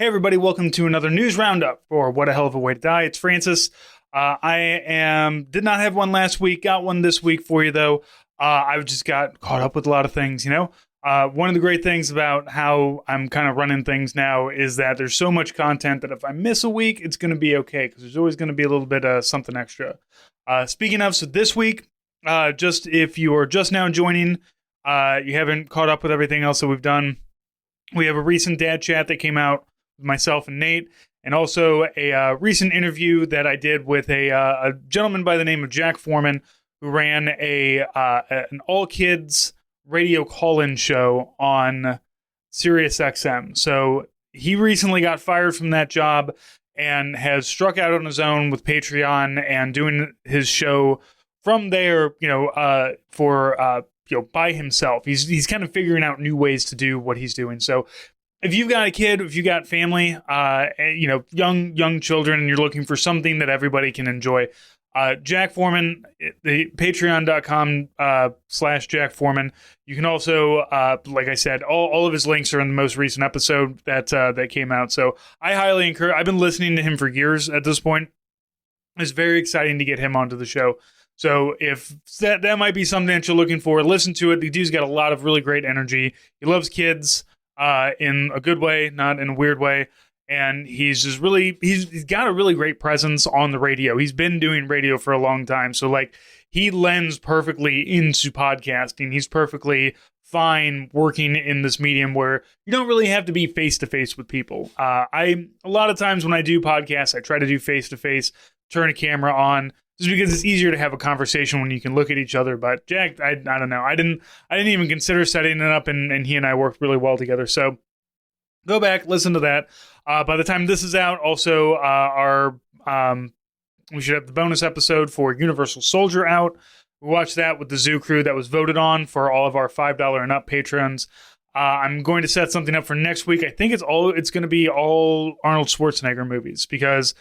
Everybody, welcome to another news roundup for What a Hell of a Way to Die. It's Francis. Did not have one last week, got one this week for you though. I just got caught up with a lot of things, One of the great things about how I'm kind of running things now is that there's so much content that if I miss a week, it's going to be okay because there's always going to be a little bit of something extra. Speaking of, so this week, just if you are just now joining, you haven't caught up with everything else that we've done, we have a recent dad chat that came out with myself and Nate, and also a recent interview that I did with a gentleman by the name of Jack Foreman, who ran an all-kids radio call-in show on Sirius XM. So he recently got fired from that job and has struck out on his own with Patreon and doing his show from there, by himself. He's kind of figuring out new ways to do what he's doing. So if you've got a kid, if you got family, young children, and you're looking for something that everybody can enjoy, Jack Foreman, the patreon.com/Jack Foreman. You can also, like I said, all of his links are in the most recent episode that came out. So I highly encourage, I've been listening to him for years at this point. It's very exciting to get him onto the show. So if that might be something that you're looking for, listen to it. The dude's got a lot of really great energy. He loves kids in a good way, not in a weird way. And he's just he's got a really great presence on the radio. He's been doing radio for a long time. So he lends perfectly into podcasting. He's perfectly fine working in this medium where you don't really have to be face to face with people. A lot of times when I do podcasts, I try to do face to face, turn a camera on, just because it's easier to have a conversation when you can look at each other. But Jack, I don't know. I didn't even consider setting it up, and he and I worked really well together. So go back, listen to that. By the time this is out, also we should have the bonus episode for Universal Soldier out. We watched that with the Zoo Crew that was voted on for all of our $5 and up patrons. I'm going to set something up for next week. I think it's going to be all Arnold Schwarzenegger movies because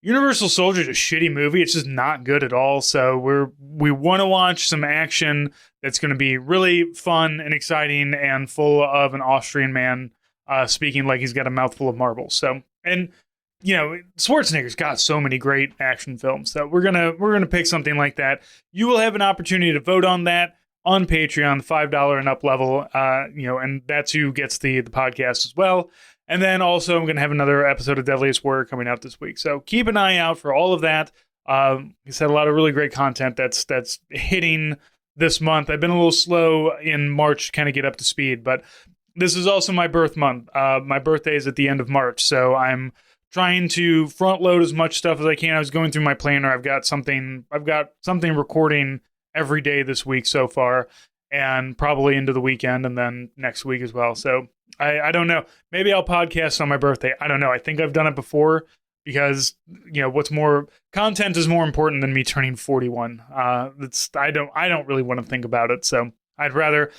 Universal Soldier is a shitty movie. It's just not good at all. So we want to watch some action that's going to be really fun and exciting and full of an Austrian man speaking like he's got a mouthful of marbles. So, and Schwarzenegger's got so many great action films. So we're gonna pick something like that. You will have an opportunity to vote on that on Patreon, the $5 and up level. And that's who gets the podcast as well. And then also I'm going to have another episode of Deadliest Warrior coming out this week. So keep an eye out for all of that. He said a lot of really great content that's hitting this month. I've been a little slow in March to kind of get up to speed, but this is also my birth month. My birthday is at the end of March, so I'm trying to front load as much stuff as I can. I was going through my planner. I've got something recording every day this week so far, and probably into the weekend and then next week as well. So I don't know. Maybe I'll podcast on my birthday. I don't know. I think I've done it before because content is more important than me turning 41. I don't really want to think about it. So I'd rather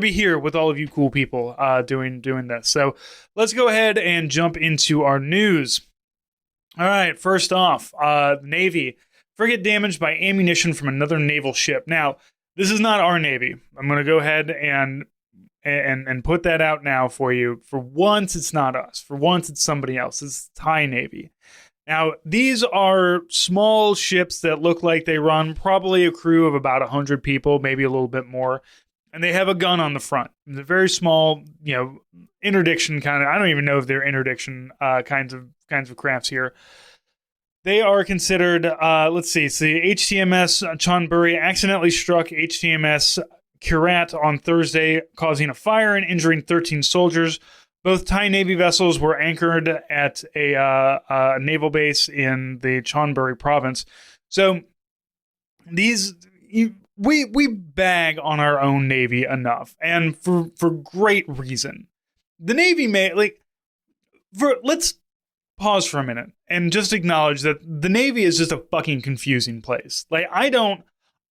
be here with all of you cool people doing this. So let's go ahead and jump into our news. All right. First off, Navy. Frigate damaged by ammunition from another naval ship. Now, this is not our Navy. I'm going to go ahead and put that out now for you. For once, it's not us. For once, it's somebody else. It's Thai Navy. Now, these are small ships that look like they run probably a crew of about 100 people, maybe a little bit more. And they have a gun on the front. It's a very small, interdiction kind of. I don't even know if they're interdiction kinds of crafts here. They are considered, let's see. So the HTMS Chonburi accidentally struck HTMS Kirat on Thursday, causing a fire and injuring 13 soldiers. Both Thai Navy vessels were anchored at a naval base in the Chonburi province. So we bag on our own Navy enough, and for great reason. The Navy let's pause for a minute and just acknowledge that the Navy is just a fucking confusing place. I don't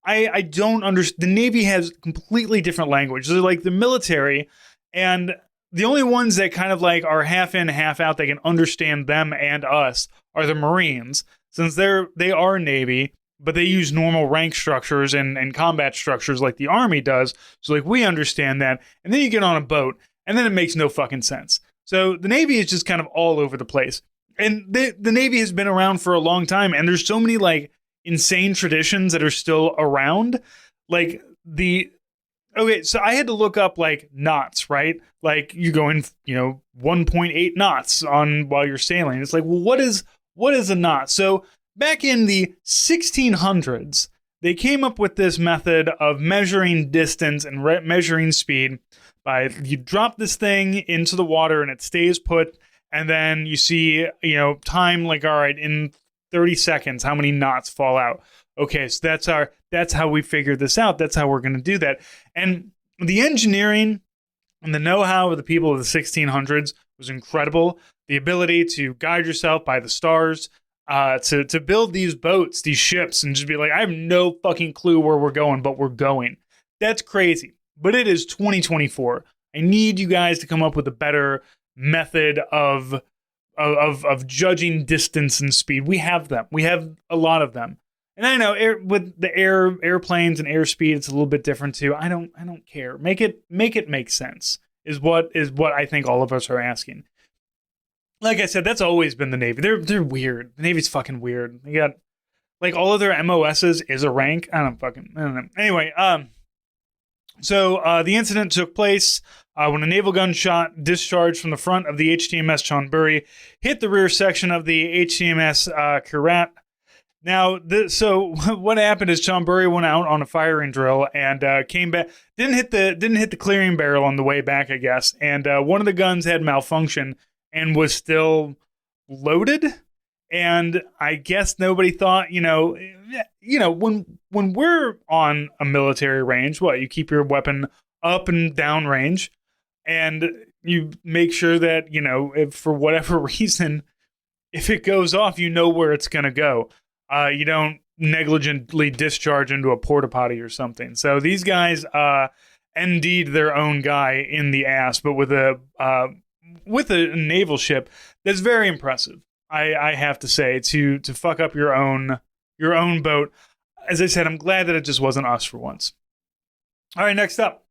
understand. The Navy has completely different language. They're like the military, and the only ones that kind of are half in, half out, they can understand them and us are the Marines, since they are Navy, but they use normal rank structures and combat structures like the Army does. So we understand that. And then you get on a boat, and then it makes no fucking sense. So the Navy is just kind of all over the place. And the Navy has been around for a long time, and there's so many like insane traditions that are still around. Like okay, so I had to look up like knots, right? Like you're going, 1.8 knots on while you're sailing. It's like, well, what is a knot? So back in the 1600s, they came up with this method of measuring distance and measuring speed by you drop this thing into the water and it stays put, and then you see, time like, all right, in 30 seconds, how many knots fall out? Okay, so that's how we figured this out. That's how we're going to do that. And the engineering and the know-how of the people of the 1600s was incredible. The ability to guide yourself by the stars, to build these boats, these ships, and just be like, I have no fucking clue where we're going, but we're going. That's crazy. But it is 2024. I need you guys to come up with a better method of judging distance and speed. We have them. We have a lot of them. And I know with the airplanes and airspeed, it's a little bit different too. I don't care. Make it make sense is what I think all of us are asking. Like I said, that's always been the Navy. They're weird. The Navy's fucking weird. They got like all of their MOSs is a rank. I don't know. Anyway, so the incident took place when a naval gunshot discharged from the front of the HTMS Chonburi hit the rear section of the HTMS Kirat. Now, so what happened is Chonburi went out on a firing drill and came back. Didn't hit the clearing barrel on the way back, I guess. And one of the guns had malfunction and was still loaded. And I guess nobody thought, when we're on a military range, you keep your weapon up and down range, and you make sure that, if for whatever reason, if it goes off, you know where it's going to go. You don't negligently discharge into a porta potty or something. So these guys indeed their own guy in the ass, but with a naval ship. That's very impressive. I have to say, to fuck up your own boat. As I said, I'm glad that it just wasn't us for once. All right, next up.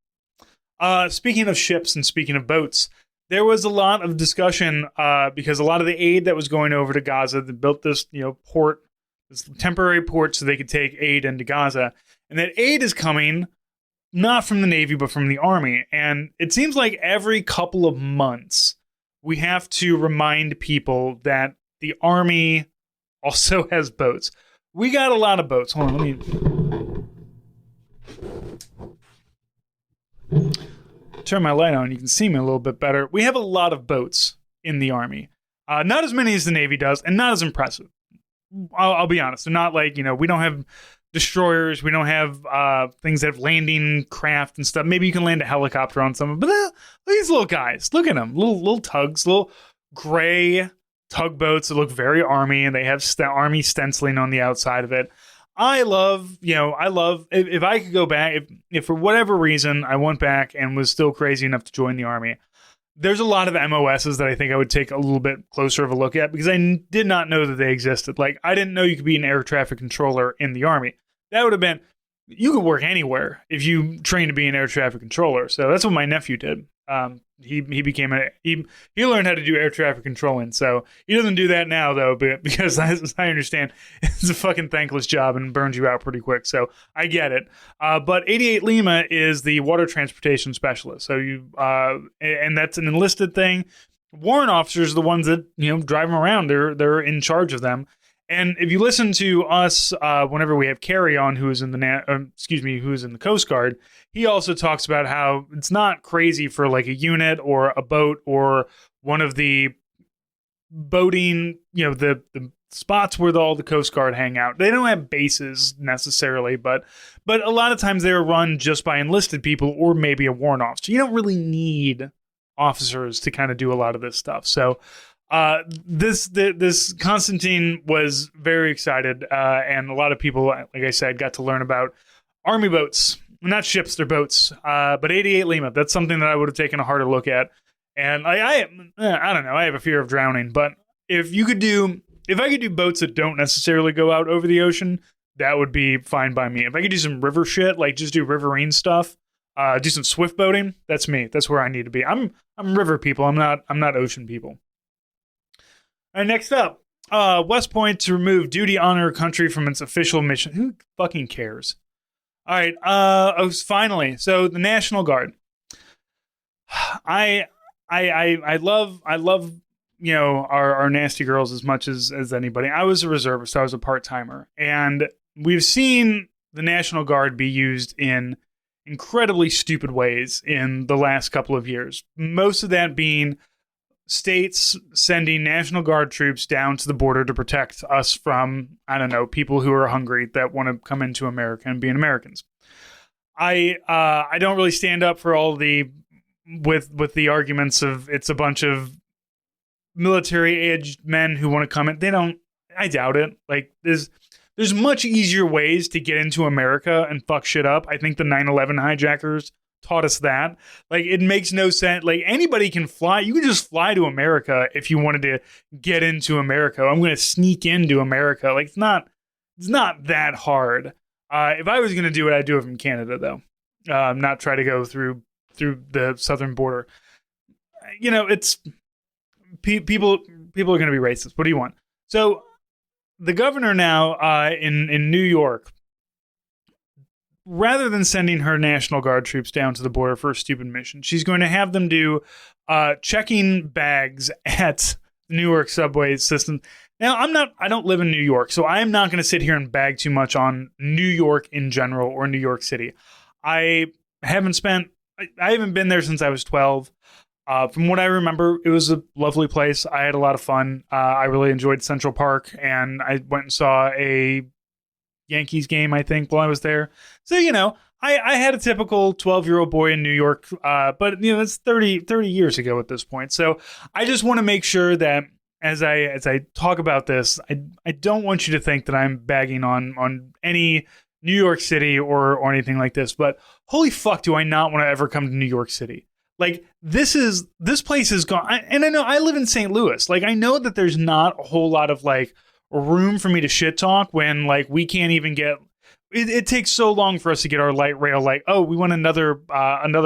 Speaking of ships and speaking of boats, there was a lot of discussion because a lot of the aid that was going over to Gaza, they built this port, this temporary port, so they could take aid into Gaza, and that aid is coming not from the Navy but from the Army. And it seems like every couple of months we have to remind people that the Army also has boats. We got a lot of boats. Hold on, let me turn my light on. You can see me a little bit better. We have a lot of boats in the Army. Not as many as the Navy does, and not as impressive. I'll be honest. They're not like, we don't have destroyers. We don't have things that have landing craft and stuff. Maybe you can land a helicopter on some, but look at these little guys. Look at them. Little tugs, little gray tugboats that look very Army, and they have Army stenciling on the outside of it. I love if I could go back, if for whatever reason I went back and was still crazy enough to join the Army, there's a lot of MOSs that I think I would take a little bit closer of a look at, because I did not know that they existed. Like, I didn't know you could be an air traffic controller in the Army. That would have been, you could work anywhere if you trained to be an air traffic controller. So that's what my nephew did. He learned how to do air traffic controlling. So he doesn't do that now, though, because as I understand, it's a fucking thankless job and burns you out pretty quick. So I get it. But 88 Lima is the water transportation specialist. So and that's an enlisted thing. Warrant officers are the ones that drive them around. They're in charge of them. And if you listen to us whenever we have Carrie on, who's in the Coast Guard, he also talks about how it's not crazy for like a unit or a boat or one of the boating, the spots where all the Coast Guard hang out. They don't have bases necessarily, but a lot of times they're run just by enlisted people or maybe a warrant officer. You don't really need officers to kind of do a lot of this stuff. So this Constantine was very excited, and a lot of people, like I said, got to learn about Army boats. Not ships, they're boats. But 88 Lima, that's something that I would have taken a harder look at. And I don't know, I have a fear of drowning. But if I could do boats that don't necessarily go out over the ocean, that would be fine by me. If I could do some river shit, like just do riverine stuff, do some swift boating. That's me. That's where I need to be. I'm river people. I'm not ocean people. All right, next up, West Point to remove duty honor country from its official mission. Who fucking cares? All right. Finally, so the National Guard. I love our nasty girls as much as anybody. I was a reservist. I was a part-timer, and we've seen the National Guard be used in incredibly stupid ways in the last couple of years. Most of that being states sending National Guard troops down to the border to protect us from, I don't know, people who are hungry that want to come into America and being Americans. I don't really stand up for all the with the arguments of it's a bunch of military-aged men who want to come in. They don't. I doubt it. Like there's much easier ways to get into America and fuck shit up. I think the 9/11 hijackers taught us that. Like, it makes no sense. Like, anybody can fly. You can just fly to America if you wanted to get into America. I'm going to sneak into America. Like, it's not that hard. If I was going to do it, I'd do it from Canada, though. Not try to go through the southern border. You know, it's people are going to be racist. What do you want? So the governor now in New York, rather than sending her National Guard troops down to the border for a stupid mission, she's going to have them do checking bags at the New York subway system. Now, I don't live in New York, so I'm not going to sit here and bag too much on New York in general or New York City. I haven't been there since I was 12. From what I remember, it was a lovely place. I had a lot of fun. I really enjoyed Central Park, and I went and saw a Yankees game, I think, while I was there. So, you know, I had a typical 12-year-old boy in New York, but, you know, it's 30 years ago at this point. So I just want to make sure that as I talk about this, I don't want you to think that I'm bagging on any New York City or anything like this, but holy fuck, do I not want to ever come to New York City. Like, this place is gone. And I know I live in St. Louis. Like, I know that there's not a whole lot of, like, room for me to shit talk when, like, we can't even get it takes so long for us to get our light rail. Like, oh, we want another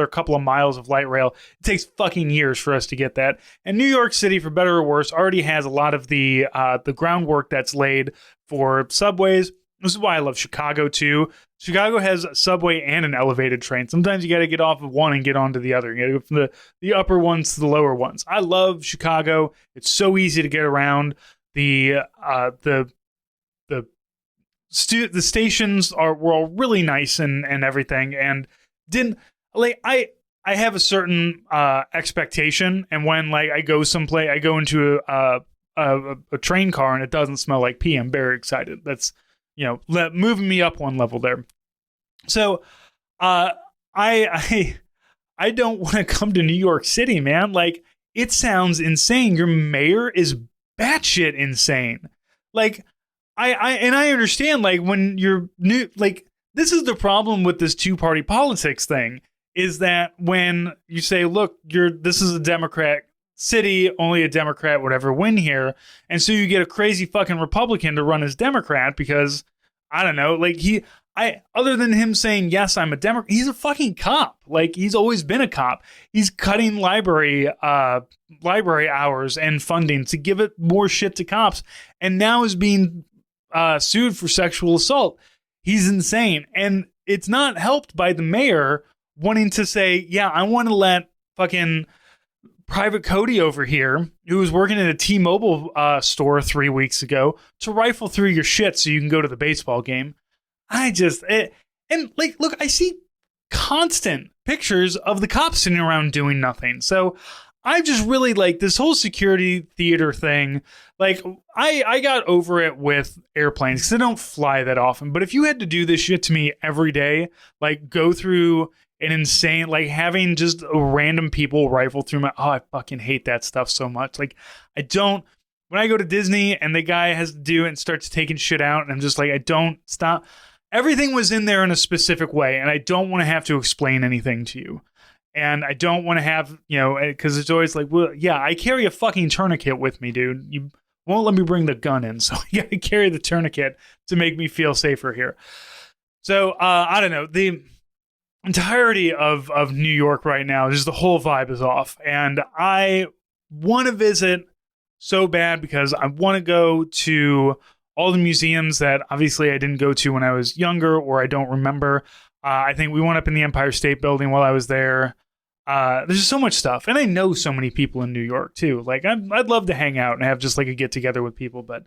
couple of miles of light rail. It takes fucking years for us to get that. And New York City, for better or worse, already has a lot of the groundwork that's laid for subways. This is why I love Chicago too. Chicago has a subway and an elevated train. Sometimes you got to get off of one and get onto the other. You got to go from the upper ones to the lower ones. I love Chicago. It's so easy to get around. The stations were all really nice and everything, and didn't like I have a certain expectation, and when like I go someplace, I go into a train car and it doesn't smell like pee, I'm very excited. That's, you know, moving me up one level there. So I don't want to come to New York City, man. Like, it sounds insane. Your mayor is batshit insane. Like, I understand, like, when you're new, like, this is the problem with this two-party politics thing, is that when you say, look, this is a Democrat city, only a Democrat would ever win here, and so you get a crazy fucking Republican to run as Democrat because, I don't know, like, other than him saying, yes, I'm a Democrat, he's a fucking cop. Like, he's always been a cop. He's cutting library hours and funding to give it more shit to cops, and now is being sued for sexual assault. He's insane. And it's not helped by the mayor wanting to say, yeah, I want to let fucking Private Cody over here, who was working at a T-Mobile store 3 weeks ago, to rifle through your shit so you can go to the baseball game. And like, look, I see constant pictures of the cops sitting around doing nothing. So I just really like this whole security theater thing. Like, I got over it with airplanes because I don't fly that often. But if you had to do this shit to me every day, like go through an insane, like having just random people rifle through I fucking hate that stuff so much. Like, when I go to Disney and the guy has to do it and starts taking shit out, and I'm just like, I don't stop. Everything was in there in a specific way, and I don't want to have to explain anything to you. And I don't want to have, you know, because it's always like, well, yeah, I carry a fucking tourniquet with me, dude. You won't let me bring the gun in, so I gotta carry the tourniquet to make me feel safer here. So, I don't know. entirety of New York right now. Just the whole vibe is off, and I want to visit so bad because I want to go to all the museums that obviously I didn't go to when I was younger or I don't remember. I think we went up in the Empire State Building while I was there. There's just so much stuff, and I know so many people in New York too. Like I'd love to hang out and have just like a get together with people, but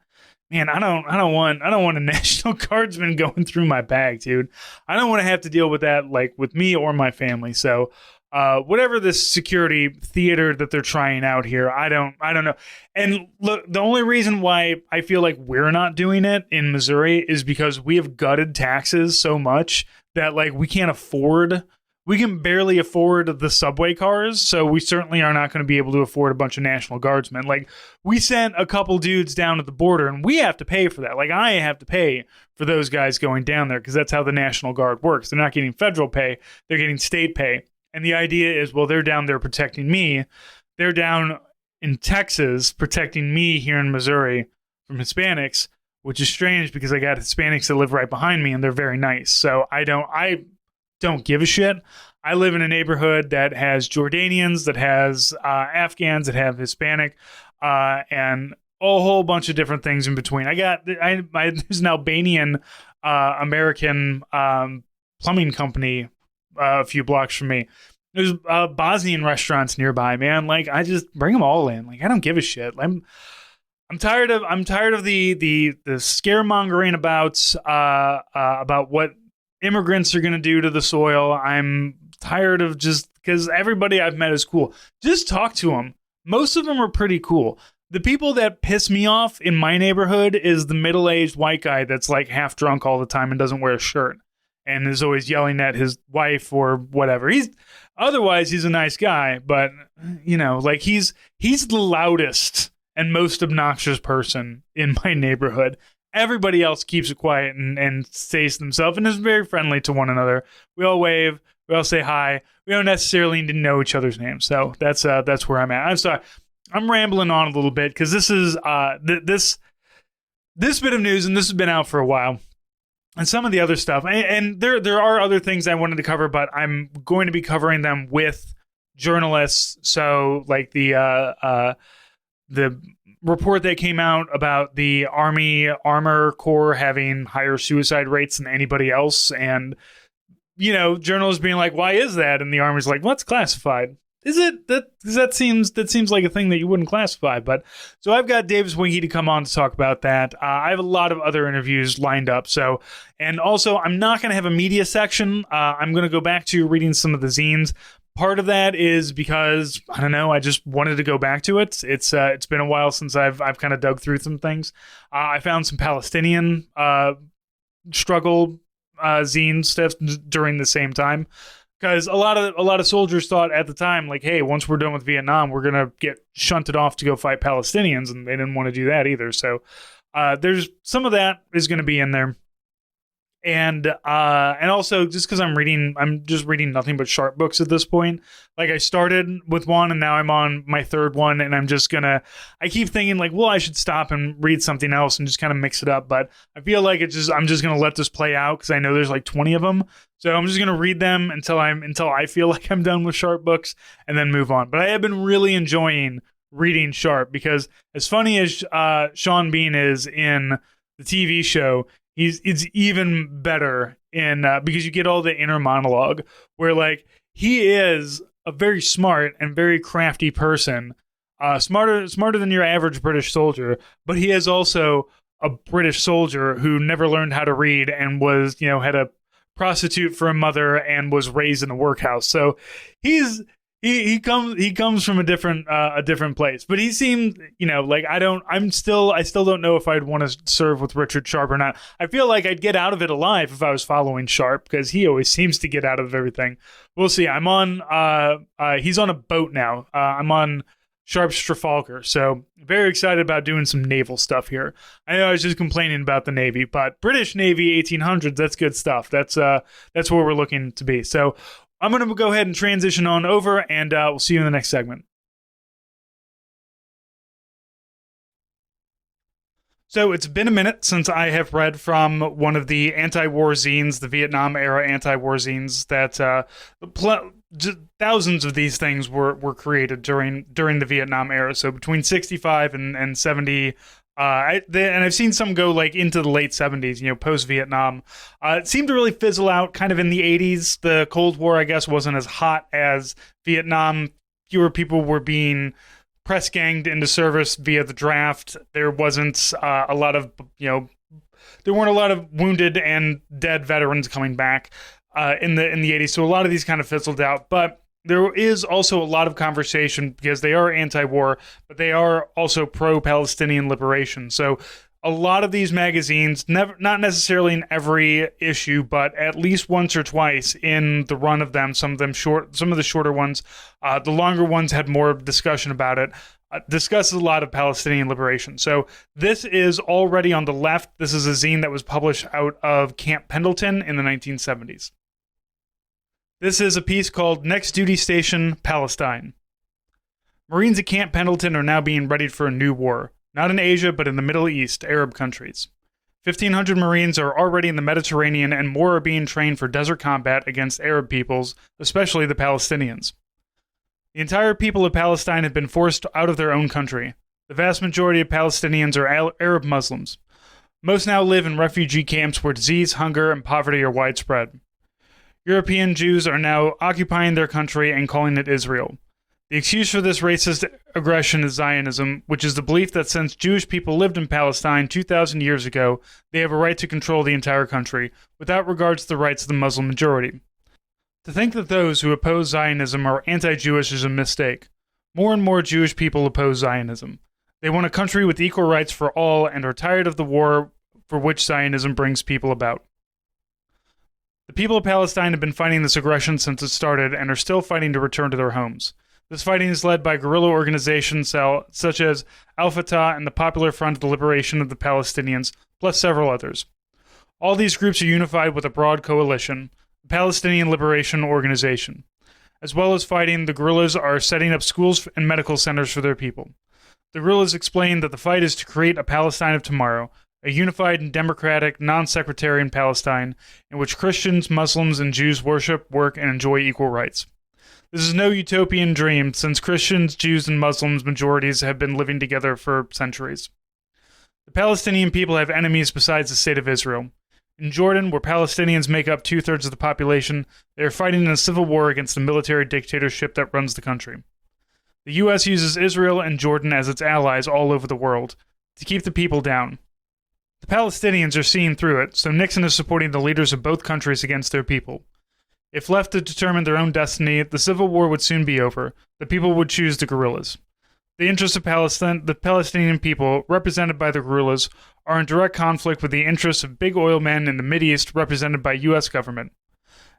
man, I don't want a National Guardsman going through my bag, dude. I don't want to have to deal with that like with me or my family. So, whatever this security theater that they're trying out here, I don't know. And look, the only reason why I feel like we're not doing it in Missouri is because we have gutted taxes so much that like we can barely afford the subway cars, so we certainly are not going to be able to afford a bunch of National Guardsmen. Like, we sent a couple dudes down at the border, and we have to pay for that. Like, I have to pay for those guys going down there because that's how the National Guard works. They're not getting federal pay, they're getting state pay. And the idea is, well, they're down there protecting me. They're down in Texas protecting me here in Missouri from Hispanics, which is strange because I got Hispanics that live right behind me, and they're very nice. So I don't give a shit. I live in a neighborhood that has Jordanians, that has Afghans, that have Hispanic, and a whole bunch of different things in between. There's an Albanian American plumbing company a few blocks from me. There's Bosnian restaurants nearby, man. Like, I just bring them all in. Like, I don't give a shit. I'm tired of the scaremongering about what immigrants are going to do to the soil. I'm tired of just because everybody I've met is cool. Just talk to them. Most of them are pretty cool. The people that piss me off in my neighborhood is the middle-aged white guy that's like half drunk all the time and doesn't wear a shirt and is always yelling at his wife or whatever. Otherwise he's a nice guy, but you know, like he's the loudest and most obnoxious person in my neighborhood. Everybody else keeps it quiet and stays to themselves and is very friendly to one another. We all wave. We all say hi. We don't necessarily need to know each other's names. So that's where I'm at. I'm sorry. I'm rambling on a little bit because this is this bit of news, and this has been out for a while. And some of the other stuff, and there are other things I wanted to cover, but I'm going to be covering them with journalists. So like the report that came out about the Army Armor Corps having higher suicide rates than anybody else, and you know, journalists being like, "Why is that?" And the Army's like, "Well, it's classified." Is it that seems like a thing that you wouldn't classify? But so I've got Davis Winky to come on to talk about that. I have a lot of other interviews lined up. So, and also I'm not going to have a media section. I'm going to go back to reading some of the zines. Part of that is because I don't know. I just wanted to go back to it. It's been a while since I've kind of dug through some things. I found some Palestinian struggle zine stuff during the same time. Because a lot of soldiers thought at the time, like, hey, once we're done with Vietnam, we're gonna get shunted off to go fight Palestinians, and they didn't want to do that either. So there's some of that is going to be in there, and also just because I'm just reading nothing but Sharpe books at this point. Like I started with one, and now I'm on my third one, and I keep thinking like, well, I should stop and read something else and just kind of mix it up. But I feel like I'm just gonna let this play out because I know there's like 20 of them. So I'm just going to read them until I feel like I'm done with Sharpe books and then move on. But I have been really enjoying reading Sharpe because as funny as Sean Bean is in the TV show, it's even better in because you get all the inner monologue where like he is a very smart and very crafty person, smarter than your average British soldier, but he is also a British soldier who never learned how to read and was, you know, had a prostitute for a mother and was raised in a workhouse. So he comes from a different place. But he seemed, you know, like I still don't know if I'd want to serve with Richard Sharpe or not. I feel like I'd get out of it alive if I was following Sharpe because he always seems to get out of everything. We'll see. I'm on he's on a boat now. I'm on Sharpe's Trafalgar, so very excited about doing some naval stuff here. I know I was just complaining about the Navy, but British Navy 1800s, that's good stuff. That's where we're looking to be. So I'm going to go ahead and transition on over, and we'll see you in the next segment. So it's been a minute since I have read from one of the anti-war zines, the Vietnam era anti-war zines that thousands of these things were created during the Vietnam era. So between 65 and 70. And I've seen some go like into the late 70s, post Vietnam. It seemed to really fizzle out kind of in the 80s. The Cold War, I guess, wasn't as hot as Vietnam. Fewer people were being press ganged into service via the draft. There wasn't a lot of, there weren't a lot of wounded and dead veterans coming back in the 80s. So a lot of these kind of fizzled out. But there is also a lot of conversation because they are anti-war, but they are also pro-Palestinian liberation. So a lot of these magazines, not necessarily in every issue, but at least once or twice in the run of them, some of the shorter ones, the longer ones had more discussion about it, discusses a lot of Palestinian liberation. So this is already on the left. This is a zine that was published out of Camp Pendleton in the 1970s. This is a piece called Next Duty Station, Palestine. Marines at Camp Pendleton are now being readied for a new war. Not in Asia, but in the Middle East, Arab countries. 1,500 Marines are already in the Mediterranean, and more are being trained for desert combat against Arab peoples, especially the Palestinians. The entire people of Palestine have been forced out of their own country. The vast majority of Palestinians are Arab Muslims. Most now live in refugee camps where disease, hunger, and poverty are widespread. European Jews are now occupying their country and calling it Israel. The excuse for this racist aggression is Zionism, which is the belief that since Jewish people lived in Palestine 2,000 years ago, they have a right to control the entire country, without regard to the rights of the Muslim majority. To think that those who oppose Zionism are anti-Jewish is a mistake. More and more Jewish people oppose Zionism. They want a country with equal rights for all and are tired of the war for which Zionism brings people about. The people of Palestine have been fighting this aggression since it started and are still fighting to return to their homes. This fighting is led by guerrilla organizations such as Al-Fatah and the Popular Front of the Liberation of the Palestinians, plus several others. All these groups are unified with a broad coalition, the Palestinian Liberation Organization. As well as fighting, the guerrillas are setting up schools and medical centers for their people. The guerrillas explain that the fight is to create a Palestine of tomorrow, a unified and democratic, non-sectarian Palestine in which Christians, Muslims, and Jews worship, work, and enjoy equal rights. This is no utopian dream, since Christians, Jews, and Muslims majorities have been living together for centuries. The Palestinian people have enemies besides the state of Israel. In Jordan, where Palestinians make up 2/3 of the population, they are fighting in a civil war against the military dictatorship that runs the country. The U.S. uses Israel and Jordan as its allies all over the world to keep the people down. The Palestinians are seeing through it, so Nixon is supporting the leaders of both countries against their people. If left to determine their own destiny, the civil war would soon be over. The people would choose the guerrillas. The interests of Palestine, the Palestinian people, represented by the guerrillas, are in direct conflict with the interests of big oil men in the Mideast, represented by U.S. government.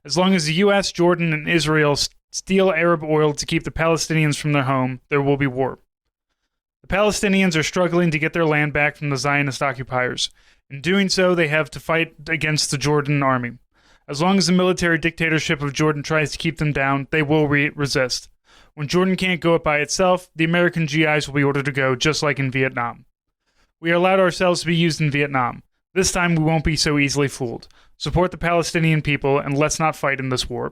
As long as the U.S., Jordan, and Israel steal Arab oil to keep the Palestinians from their home, there will be war. The Palestinians are struggling to get their land back from the Zionist occupiers. In doing so, they have to fight against the Jordan army. As long as the military dictatorship of Jordan tries to keep them down, they will resist. When Jordan can't go up by itself, the American GIs will be ordered to go, just like in Vietnam. We allowed ourselves to be used in Vietnam. This time we won't be so easily fooled. Support the Palestinian people, and let's not fight in this war.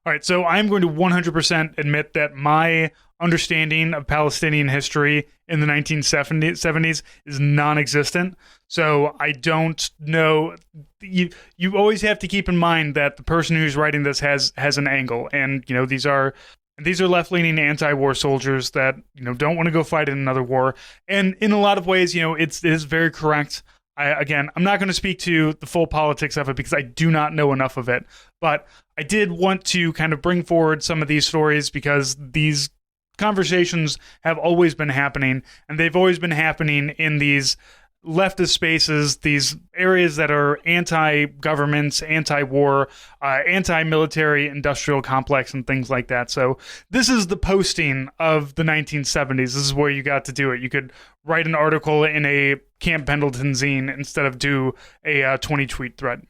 All right, so I'm going to 100% admit that my understanding of Palestinian history in the 1970s is non-existent. So I don't know. You always have to keep in mind that the person who's writing this has an angle, and these are left-leaning anti-war soldiers that don't want to go fight in another war. And in a lot of ways, it is very correct. I'm not going to speak to the full politics of it because I do not know enough of it. But I did want to kind of bring forward some of these stories because these conversations have always been happening, and they've always been happening in these leftist spaces, these areas that are anti-governments, anti-war, anti-military industrial complex, and things like that. So this is the posting of the 1970s. This is where you got to do it. You could write an article in a Camp Pendleton zine instead of do a 20-tweet thread.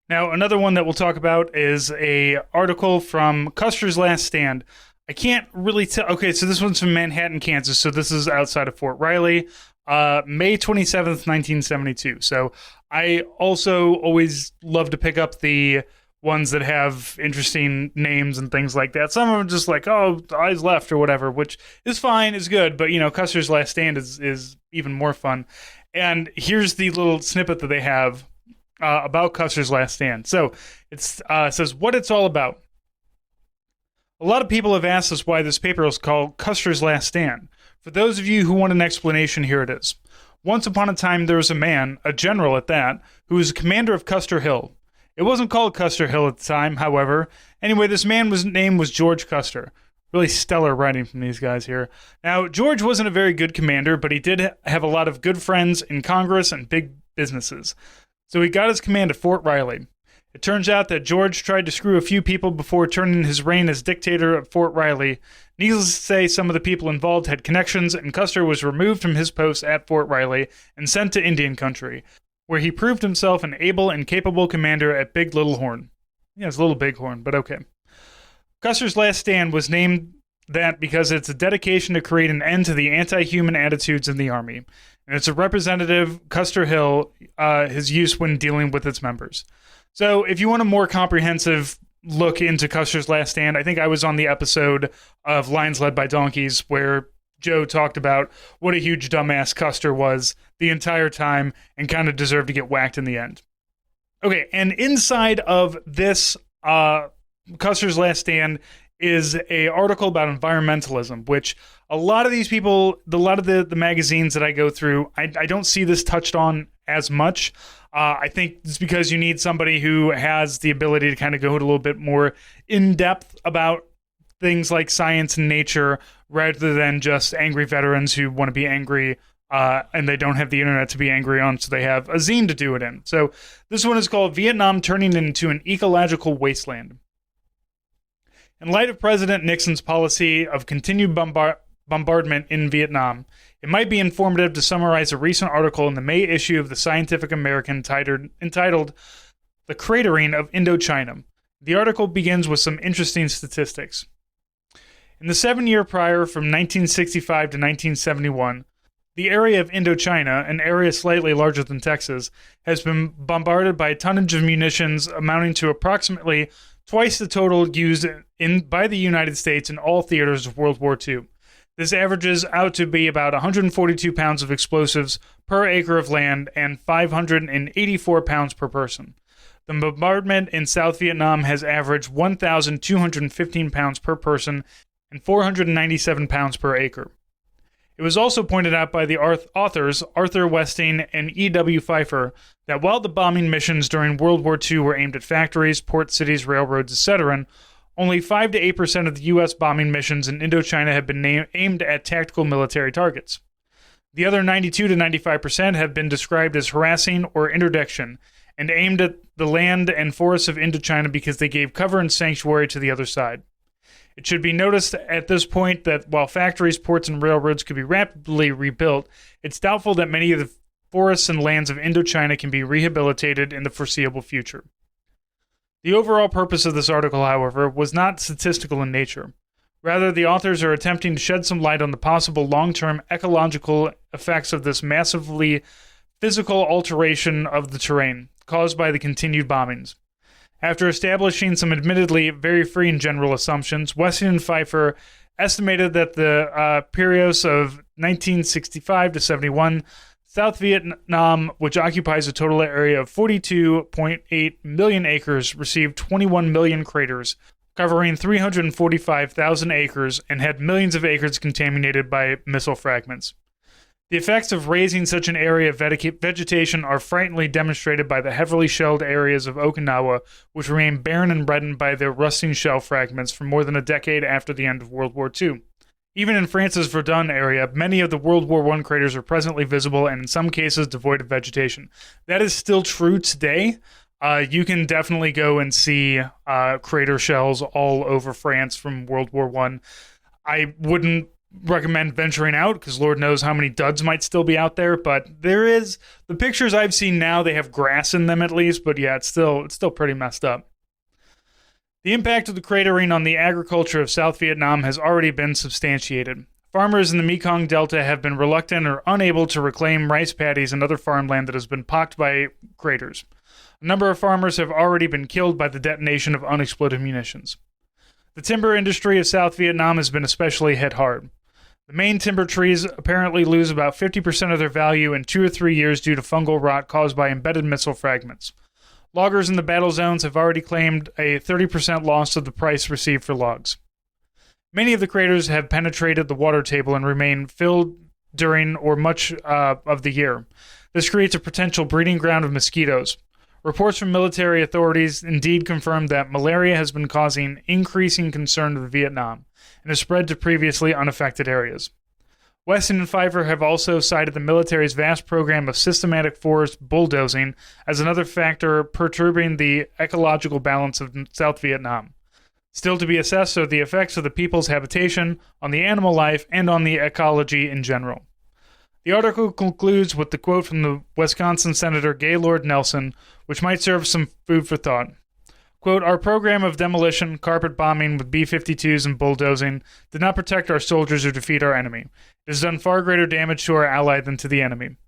Now, another one that we'll talk about is a article from Custer's Last Stand. I can't really tell. Okay, so this one's from Manhattan, Kansas, so this is outside of Fort Riley. May 27th, 1972. So I also always love to pick up the ones that have interesting names and things like that. Some of them are just like, oh, eyes left or whatever, which is fine, is good. But, Custer's Last Stand is even more fun. And here's the little snippet that they have about Custer's Last Stand. So it says what it's all about. A lot of people have asked us why this paper is called Custer's Last Stand. For those of you who want an explanation, here it is. Once upon a time, there was a man, a general at that, who was commander of Custer Hill. It wasn't called Custer Hill at the time, however. Anyway, this man's name was George Custer. Really stellar writing from these guys here. Now, George wasn't a very good commander, but he did have a lot of good friends in Congress and big businesses. So he got his command at Fort Riley. It turns out that George tried to screw a few people before turning his reign as dictator at Fort Riley. Needless to say, some of the people involved had connections, and Custer was removed from his post at Fort Riley and sent to Indian Country, where he proved himself an able and capable commander at Big Little Horn. Yeah, it's Little Bighorn, but okay. Custer's Last Stand was named that because it's a dedication to create an end to the anti-human attitudes in the Army, and it's a representative, Custer Hill, his use when dealing with its members. So if you want a more comprehensive look into Custer's Last Stand, I think I was on the episode of Lions Led by Donkeys where Joe talked about what a huge dumbass Custer was the entire time and kind of deserved to get whacked in the end. Okay, and inside of this Custer's Last Stand is a article about environmentalism, which a lot of these people, a lot of the magazines that I go through, I don't see this touched on as much. I think it's because you need somebody who has the ability to kind of go a little bit more in depth about things like science and nature rather than just angry veterans who want to be angry and they don't have the internet to be angry on, so they have a zine to do it in. So this one is called Vietnam Turning into an Ecological Wasteland. In light of President Nixon's policy of continued bombardment in Vietnam, it might be informative to summarize a recent article in the May issue of the Scientific American entitled The Cratering of Indochina. The article begins with some interesting statistics. In the 7 year prior, from 1965 to 1971, the area of Indochina, an area slightly larger than Texas, has been bombarded by a tonnage of munitions amounting to approximately twice the total used by the United States in all theaters of World War II. This averages out to be about 142 pounds of explosives per acre of land and 584 pounds per person. The bombardment in South Vietnam has averaged 1,215 pounds per person and 497 pounds per acre. It was also pointed out by the authors Arthur Westing and E.W. Pfeiffer that while the bombing missions during World War II were aimed at factories, port cities, railroads, etc., only 5 to 8% of the U.S. bombing missions in Indochina have been aimed at tactical military targets. The other 92 to 95% have been described as harassing or interdiction and aimed at the land and forests of Indochina because they gave cover and sanctuary to the other side. It should be noticed at this point that while factories, ports, and railroads could be rapidly rebuilt, it's doubtful that many of the forests and lands of Indochina can be rehabilitated in the foreseeable future. The overall purpose of this article, however, was not statistical in nature. Rather, the authors are attempting to shed some light on the possible long-term ecological effects of this massively physical alteration of the terrain caused by the continued bombings. After establishing some admittedly very free and general assumptions, Westing and Pfeiffer estimated that the periods of 1965 to 71, South Vietnam, which occupies a total area of 42.8 million acres, received 21 million craters, covering 345,000 acres, and had millions of acres contaminated by missile fragments. The effects of razing such an area of vegetation are frighteningly demonstrated by the heavily shelled areas of Okinawa, which remain barren and reddened by their rusting shell fragments for more than a decade after the end of World War II. Even in France's Verdun area, many of the World War I craters are presently visible and in some cases devoid of vegetation. That is still true today. You can definitely go and see crater shells all over France from World War I. I wouldn't recommend venturing out because Lord knows how many duds might still be out there, but there is the pictures I've seen now, they have grass in them at least, but yeah, it's still pretty messed up. The impact of the cratering on the agriculture of South Vietnam has already been substantiated. Farmers in the Mekong Delta have been reluctant or unable to reclaim rice paddies and other farmland that has been pocked by craters. A number of farmers have already been killed by the detonation of unexploded munitions. The timber industry of South Vietnam has been especially hit hard. The main timber trees apparently lose about 50% of their value in 2 or 3 years due to fungal rot caused by embedded missile fragments. Loggers in the battle zones have already claimed a 30% loss of the price received for logs. Many of the craters have penetrated the water table and remain filled during or much of the year. This creates a potential breeding ground of mosquitoes. Reports from military authorities indeed confirm that malaria has been causing increasing concern to Vietnam and has spread to previously unaffected areas. Weston and Pfeiffer have also cited the military's vast program of systematic forest bulldozing as another factor perturbing the ecological balance of South Vietnam. Still to be assessed are the effects of the people's habitation on the animal life and on the ecology in general. The article concludes with the quote from the Wisconsin Senator Gaylord Nelson, which might serve some food for thought. Quote, "Our program of demolition, carpet bombing with B-52s and bulldozing did not protect our soldiers or defeat our enemy. It has done far greater damage to our ally than to the enemy.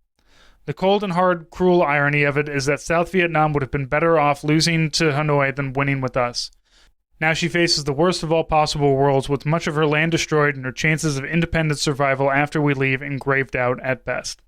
The cold and hard, cruel irony of it is that South Vietnam would have been better off losing to Hanoi than winning with us. Now she faces the worst of all possible worlds with much of her land destroyed and her chances of independent survival after we leave engraved out at best."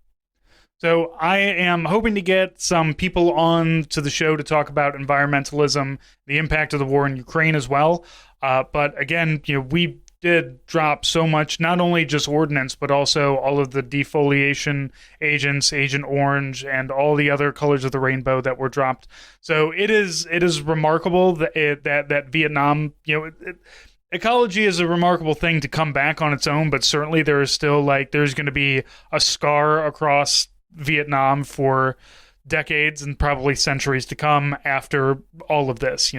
So I am hoping to get some people on to the show to talk about environmentalism, the impact of the war in Ukraine as well. But again, we did drop so much, not only just ordnance, but also all of the defoliation agents, Agent Orange, and all the other colors of the rainbow that were dropped. So it is remarkable that Vietnam, ecology is a remarkable thing to come back on its own, but certainly there is still there's going to be a scar across Vietnam for decades and probably centuries to come after all of this.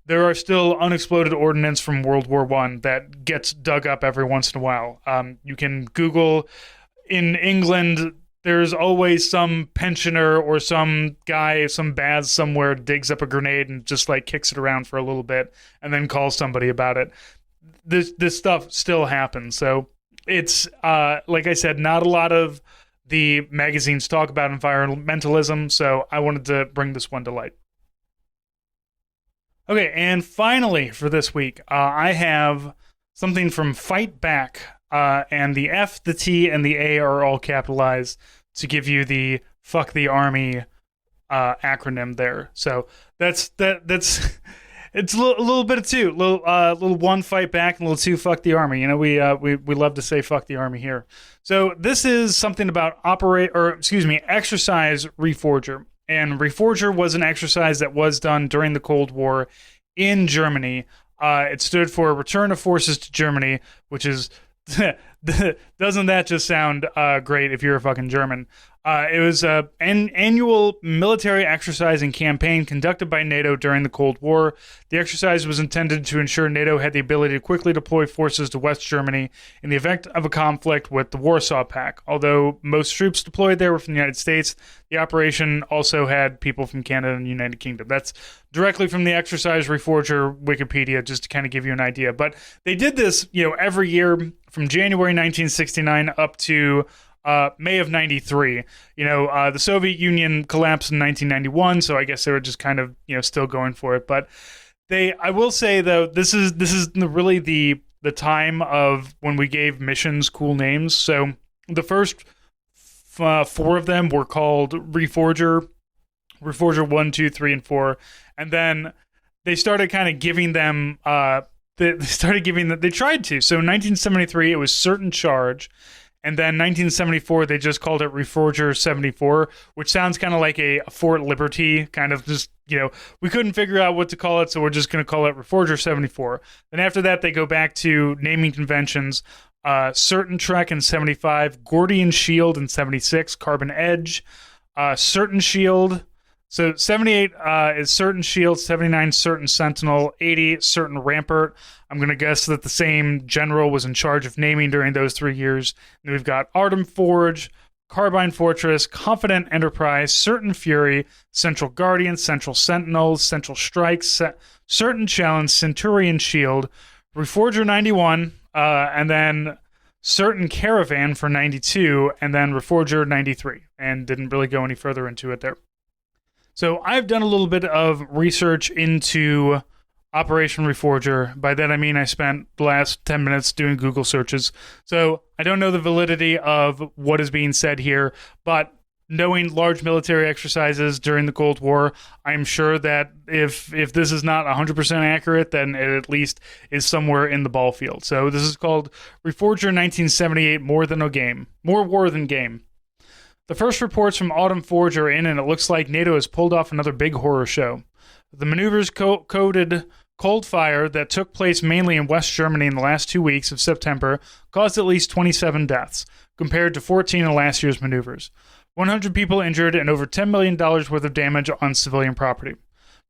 There are still unexploded ordnance from World War I that gets dug up every once in a while. You can Google, in England, there's always some pensioner or some guy, some Baz somewhere digs up a grenade and just kicks it around for a little bit and then calls somebody about it. This stuff still happens. So it's, like I said, not a lot of the magazines talk about environmentalism, so I wanted to bring this one to light. Okay, and finally for this week, I have something from Fight Back, and the F, the T, and the A are all capitalized to give you the Fuck the Army acronym there. So that's it's a little bit of two, little one, Fight Back, and little two, Fuck the Army. We love to say Fuck the Army here. So this is something about exercise Reforger. And Reforger was an exercise that was done during the Cold War in Germany. It stood for Return of Forces to Germany, which is, doesn't that just sound great if you're a fucking German? It was an annual military exercise and campaign conducted by NATO during the Cold War. The exercise was intended to ensure NATO had the ability to quickly deploy forces to West Germany in the event of a conflict with the Warsaw Pact. Although most troops deployed there were from the United States, the operation also had people from Canada and the United Kingdom. That's directly from the Exercise Reforger Wikipedia, just to kind of give you an idea. But they did this, every year from January 1969 up to May of 93. The Soviet Union collapsed in 1991, so I guess they were just kind of, still going for it. But I will say though, this is really the time of when we gave missions cool names. So the first 4 of them were called Reforger 1, 2, 3, and 4, and then they started kind of giving them. They tried to. So in 1973, it was Certain Charge. And then 1974, they just called it Reforger 74, which sounds kind of like a Fort Liberty, kind of just, we couldn't figure out what to call it, so we're just going to call it Reforger 74. Then after that, they go back to naming conventions. Certain Trek in 75, Gordian Shield in 76, Carbon Edge, Certain Shield. So 78 is Certain Shield, 79 Certain Sentinel, 80 Certain Rampart. I'm going to guess that the same general was in charge of naming during those 3 years. And we've got Artem Forge, Carbine Fortress, Confident Enterprise, Certain Fury, Central Guardian, Central Sentinel, Central Strike, Certain Challenge, Centurion Shield, Reforger 91, and then Certain Caravan for 92, and then Reforger 93, and didn't really go any further into it there. So I've done a little bit of research into Operation Reforger. By that I mean I spent the last 10 minutes doing Google searches. So I don't know the validity of what is being said here, but knowing large military exercises during the Cold War, I'm sure that if this is not 100% accurate, then it at least is somewhere in the ball field. So this is called Reforger 1978, More War Than Game. The first reports from Autumn Forge are in, and it looks like NATO has pulled off another big horror show. The maneuvers coded cold fire that took place mainly in West Germany in the last 2 weeks of September caused at least 27 deaths, compared to 14 in last year's maneuvers. 100 people injured and over $10 million worth of damage on civilian property.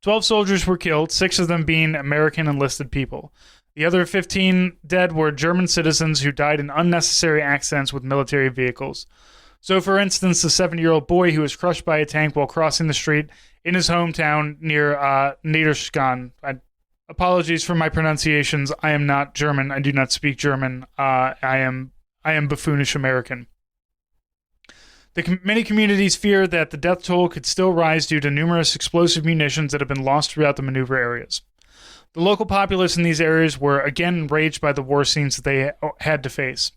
12 soldiers were killed, 6 of them being American enlisted people. The other 15 dead were German citizens who died in unnecessary accidents with military vehicles. So, for instance, the 7-year-old boy who was crushed by a tank while crossing the street in his hometown near Niederschan. Apologies for my pronunciations. I am not German. I do not speak German. I am buffoonish American. Many communities fear that the death toll could still rise due to numerous explosive munitions that have been lost throughout the maneuver areas. The local populace in these areas were again enraged by the war scenes that they had to face.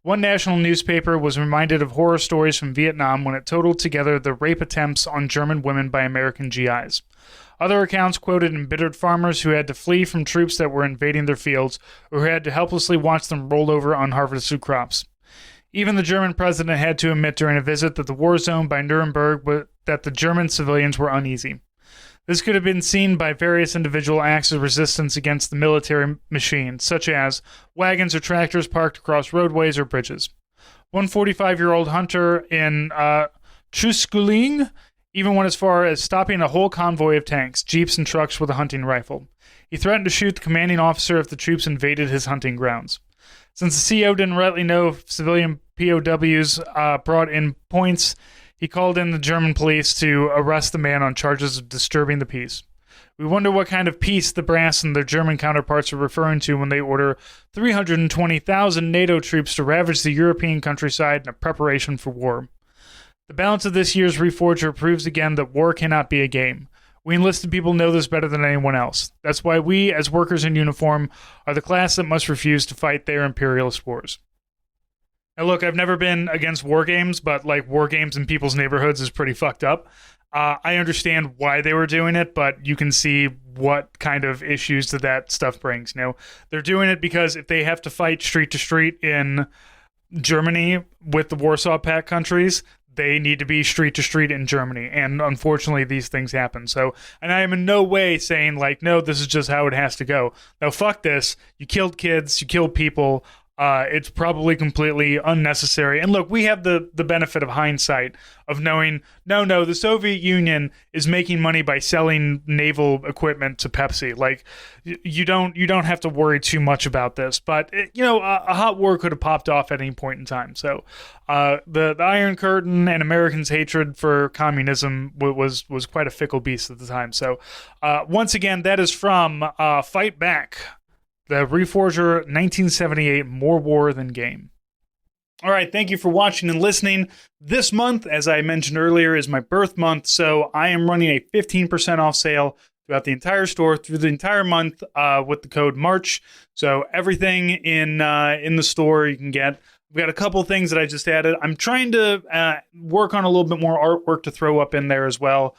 One national newspaper was reminded of horror stories from Vietnam when it totaled together the rape attempts on German women by American GIs. Other accounts quoted embittered farmers who had to flee from troops that were invading their fields, or who had to helplessly watch them roll over unharvested crops. Even the German president had to admit during a visit that the war zone by Nuremberg that the German civilians were uneasy. This could have been seen by various individual acts of resistance against the military machine, such as wagons or tractors parked across roadways or bridges. One 45-year-old hunter in Trüskuling even went as far as stopping a whole convoy of tanks, jeeps, and trucks with a hunting rifle. He threatened to shoot the commanding officer if the troops invaded his hunting grounds. Since the CO didn't rightly know if civilian POWs brought in points, he called in the German police to arrest the man on charges of disturbing the peace. We wonder what kind of peace the brass and their German counterparts are referring to when they order 320,000 NATO troops to ravage the European countryside in a preparation for war. The balance of this year's Reforger proves again that war cannot be a game. We enlisted people know this better than anyone else. That's why we, as workers in uniform, are the class that must refuse to fight their imperialist wars. Now look, I've never been against war games, but like war games in people's neighborhoods is pretty fucked up. I understand why they were doing it, but you can see what kind of issues that stuff brings. You know, they're doing it because if they have to fight street to street in Germany with the Warsaw Pact countries, they need to be street to street in Germany. And unfortunately, these things happen. So, and I am in no way saying like, no, this is just how it has to go. No, fuck this. You killed kids. You killed people. It's probably completely unnecessary. And look, we have the benefit of hindsight of knowing, no, the Soviet Union is making money by selling naval equipment to Pepsi. Like, you don't have to worry too much about this. But a hot war could have popped off at any point in time. So, the Iron Curtain and Americans' hatred for communism was quite a fickle beast at the time. So, once again, that is from Fight Back. The Reforger 1978, More War Than Game. All right, thank you for watching and listening. This month, as I mentioned earlier, is my birth month, so I am running a 15% off sale throughout the entire store through the entire month with the code MARCH. So everything in the store you can get. We've got a couple things that I just added. I'm trying to work on a little bit more artwork to throw up in there as well.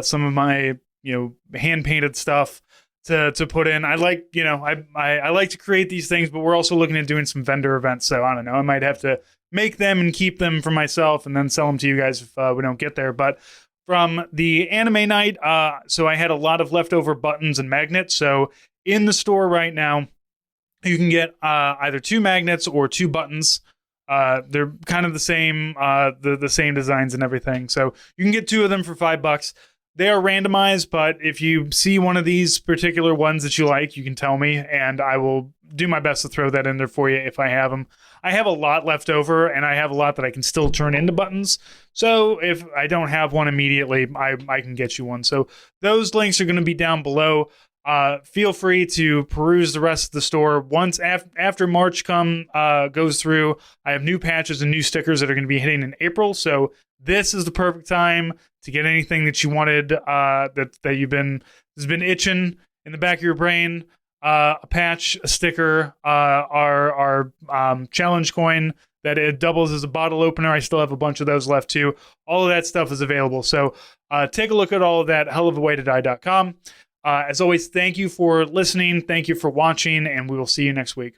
Some of my hand-painted stuff to put in. I like, I like to create these things, but we're also looking at doing some vendor events. So I don't know, I might have to make them and keep them for myself and then sell them to you guys if we don't get there. But from the anime night, so I had a lot of leftover buttons and magnets. So in the store right now, you can get either 2 magnets or 2 buttons. They're kind of the same, the same designs and everything. So you can get 2 of them for $5. They are randomized, but if you see one of these particular ones that you like, you can tell me, and I will do my best to throw that in there for you if I have them. I have a lot left over, and I have a lot that I can still turn into buttons. So if I don't have one immediately, I can get you one. So those links are going to be down below. feel free to peruse the rest of the store. Once after March goes through, I have new patches and new stickers that are going to be hitting in April. So this is the perfect time to get anything that you wanted, that has been itching in the back of your brain. A patch, a sticker, our challenge coin that it doubles as a bottle opener. I still have a bunch of those left too. All of that stuff is available. So take a look at all of that, hellofawaitodie.com. As always, thank you for listening. Thank you for watching, and we will see you next week.